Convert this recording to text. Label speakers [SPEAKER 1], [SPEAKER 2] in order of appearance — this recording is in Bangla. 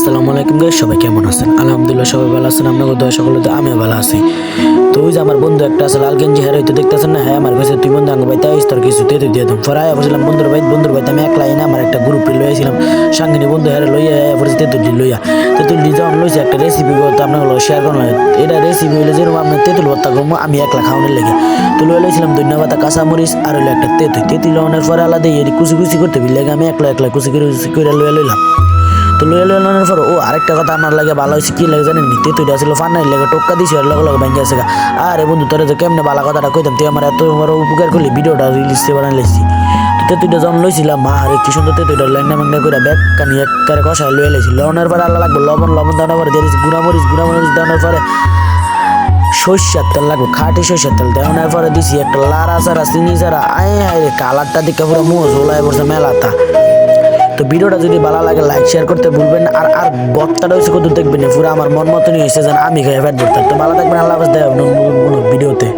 [SPEAKER 1] আসসালামু আলাইকুম গাইস, সবাই কেমন আছেন? আলহামদুলিল্লাহ সবাই ভালো আছেন। আপনাদের দয়া সকলে তো আমিও ভালো আছি। তো ওই যে আমার বন্ধু একটা আছে লাল গেঞ্জি, হ্যাঁ হয়তো দেখতেছেন না, হ্যাঁ আমার কাছে তুই বন্ধু আঙ্গ ভাইতে আইস, তোর কিছু তেতে দিয়ে দিম। পরে আয়া বলছিলাম বন্ধুর ভাই আমি একলাই না, আমার একটা গ্রুপে লইয়াছিলাম সাঙ্গিনী বন্ধু, হ্যাঁ লইয়া আয়া পরে তেতুলটি লইয়া তেতুলটি যখন লইছে একটা রেসিপি করতে আপনার শেয়ার করলাম। এটা রেসিপি হইলে যেরকম আপনার তেঁতুল ভর্তা করবো আমি একলা খাওয়ানোর লেগে। তো লইয়া লইছিলাম ধন্যবাদ কাঁচামরিচ আর হইলো একটা তেঁতুল লওয়ানোর পরে আলাদা এটি কুচি কুচি করতে লাগে আমি একলা কুচি করে লইয়া লইলাম। তো লইয়া লইলানোর পর ও আরেকটা কথা আমার লাগে ভালো হয়েছে, কি লাগে জানেন? তেঁতুলটা ছিল ফান্নার লেগে টোক্কা দিছি আর লগে ভেঙে আছে। আরে বন্ধু তোরা তো কেমনে ভালো কথাটা কইতাম, তুই আমার এত বড় উপকার করলি, ভিডিওটা রিলিজ বানাই লেছি। তেঁতুলটা যখন লইছিলাম মা আরে কি সুন্দর তেঁতুলটা ল্যাংনা ম্যাংনা করে ব্যাগ কানি একবারে কষায় লইয়া লেছি। লবণের পরে আল্লাহ লাগবে লবণ দেওয়ার পরে দিয়ে দিয়েছি গুঁড়ামরিচ দেওয়ার পরে সর্ষের তেল লাগবে, খাঁটি সর্ষের তেল দেওয়ার পরে দিছি একটা লাড়া চারা চিনি চারা। আয় আয় কালারটা দিকে পুরো মুখ ঝোলায় পড়ছে মেলাটা। তো ভিডিওটা যদি ভালো লাগে লাইক শেয়ার করতে ভুলবেন না। আর বক্তাটা হয়েছে কত দেখবেন পুরো আমার মন মতনই হয়েছে যেন আমি খাই ফেট ভর্তা। তো ভালো থাকবেন, আল্লাহ হাফেজ, দেখা হবে নতুন কোনো ভিডিওতে।